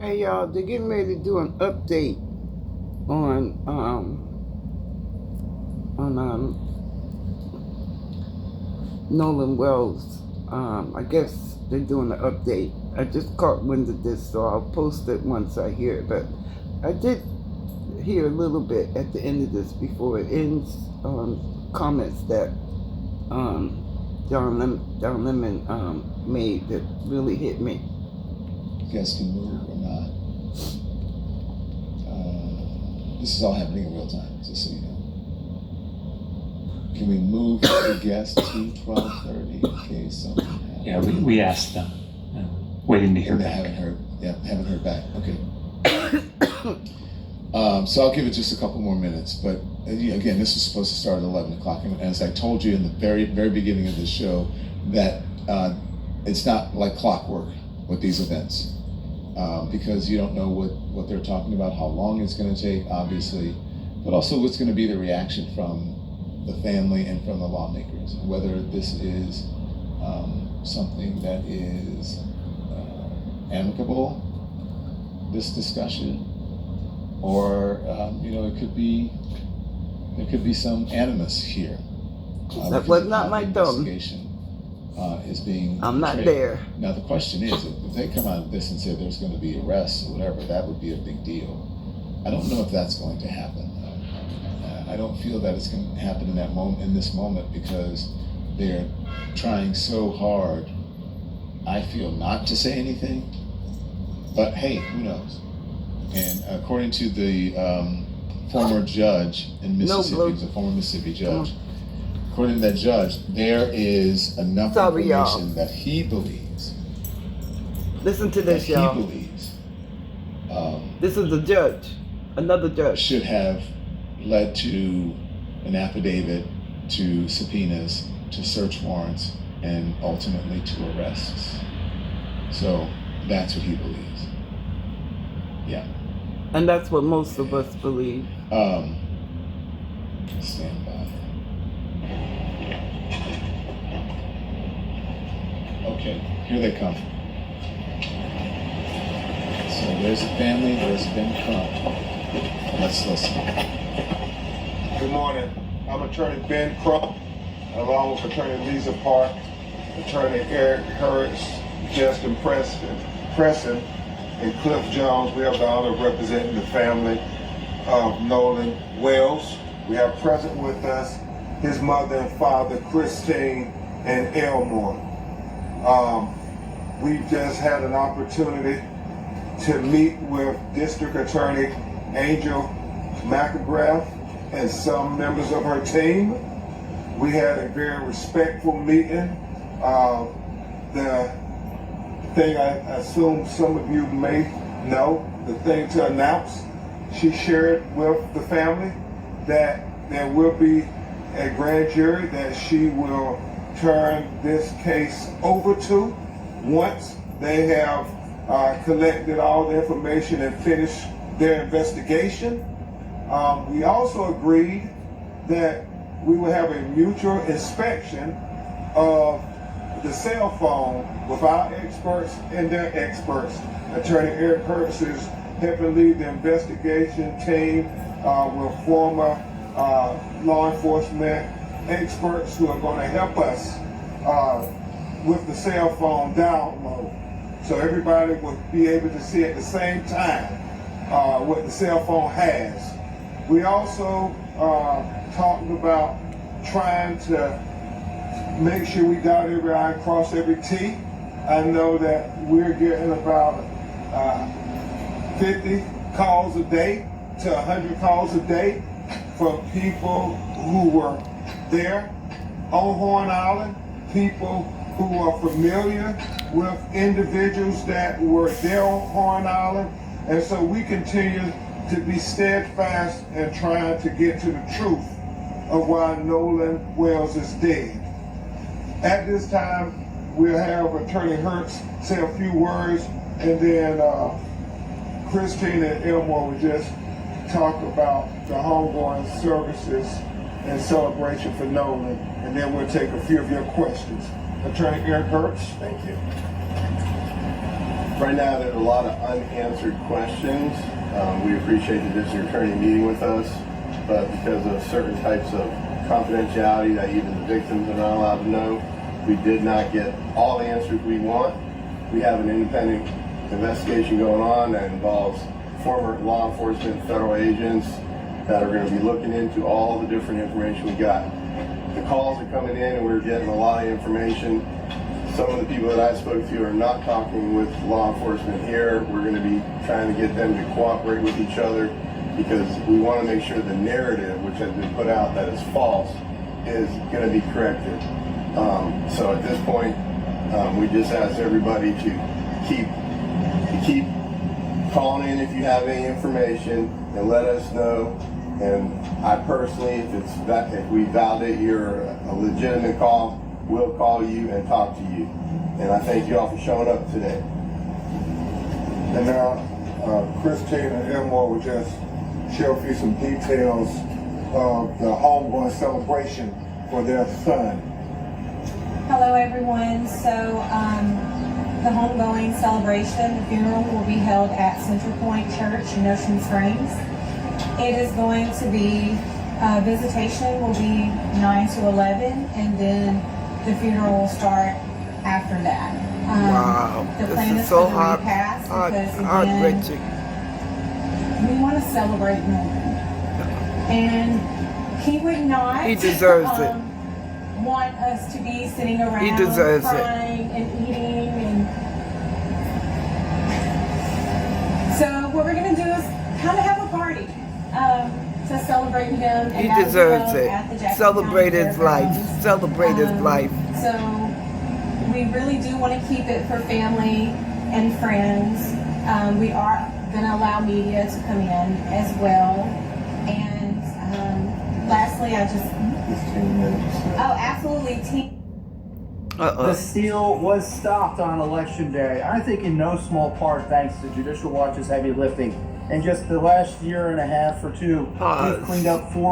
Hey y'all, they're getting ready to do an update on Nolan Wells. I guess they're doing an update. I just caught wind of this, so I'll post it once I hear it. But I did hear a little bit at the end of this before it ends. Comments that John Lemon made that really hit me. You guys can move or not. This is all happening in real time, just so you know. Can we move the guest to 12:30 in case something happens? Yeah, we asked them, waiting to hear And they back. haven't heard back. Okay. So I'll give it just a couple more minutes. But again, this was supposed to start at 11 o'clock. And as I told you in the very, very beginning of this show, that it's not like clockwork with these events. Because you don't know what they're talking about, how long it's going to take, obviously, but also what's going to be the reaction from the family and from the lawmakers, whether this is something that is amicable, this discussion, or there could be some animus here. That was not my tone. Investigation is being I'm not portrayed. there. Now the question is, if they come out of this and say there's going to be arrests or whatever, that would be a big deal. I don't know if that's going to happen. I don't feel that it's going to happen in this moment, because they're trying so hard, I feel, not to say anything. But hey, who knows? And according to the former judge in Mississippi, he's a former Mississippi judge. According to that judge, there is enough information that he believes. Listen to this, y'all. He believes. This is the judge, another judge. Should have led to an affidavit, to subpoenas, to search warrants, and ultimately to arrests. So that's what he believes. Yeah. And that's what most of us believe. Stand by. Okay, here they come. So there's a family, there's Ben Crump. Let's listen. Good morning. I'm Attorney Ben Crump, along with Attorney Lisa Park, Attorney Eric Hurts, Justin Preston, and Cliff Jones. We have the honor of representing the family of Nolan Wells. We have present with us his mother and father, Christine and Elmore. We've just had an opportunity to meet with District Attorney Angel McElgrath and some members of her team. We had a very respectful meeting. The thing I assume some of you may know, the thing to announce, she shared with the family that there will be a grand jury that she will turn this case over to once they have collected all the information and finished their investigation. We also agreed that we will have a mutual inspection of the cell phone with our experts and their experts. Attorney Eric Hurts is helping lead the investigation team with former law enforcement experts who are going to help us with the cell phone download. So everybody will be able to see at the same time what the cell phone has. We also talked about trying to make sure we dot every I and cross every T. I know that we're getting about 50 calls a day to 100 calls a day from people who were there on Horn Island, people who are familiar with individuals that were there on Horn Island. And so we continue to be steadfast in trying to get to the truth of why Nolan Wells is dead. At this time, we'll have Attorney Hurts say a few words, and then Christine and Elmore will just talk about the homegoing services and celebration for Nolan, and then we'll take a few of your questions. Attorney Eric Hurts. Thank you. Right now, there's a lot of unanswered questions. We appreciate the district attorney meeting with us, but because of certain types of confidentiality that even the victims are not allowed to know, we did not get all the answers we want. We have an independent investigation going on that involves former law enforcement, federal agents that are going to be looking into all the different information we got. The calls are coming in and we're getting a lot of information. Some of the people that I spoke to are not talking with law enforcement here. We're going to be trying to get them to cooperate with each other because we want to make sure the narrative, which has been put out that is false, is going to be corrected. So at this point, we just ask everybody to keep calling in if you have any information and let us know. And I personally, if we validate you're a legitimate call, we'll call you and talk to you. And I thank you all for showing up today. And now, Christine and Elmore will just share with you some details of the homegoing celebration for their son. Hello everyone. So the homegoing celebration, the funeral will be held at Central Point Church in Ocean Springs. It is going to be, visitation will be 9 to 11 and then the funeral will start after that. Wow, The this plan is is so for the repast because heart-wrenching. we want to celebrate Norman. And he would not He deserves it. want us to be sitting around He deserves it. crying and eating. And so what we're going to do is kind of have a party to celebrate him. And He that will deserves go at the it. Jackson Celebrate County his life. Fairgrounds. Celebrate his life. So we really do want to keep it for family and friends. We are going to allow media to come in as well. And lastly, I just... 15 minutes. Oh, absolutely. The steal was stopped on election day. I think in no small part thanks to Judicial Watch's heavy lifting. In just the last year and a half or two, Pause. we've cleaned up 4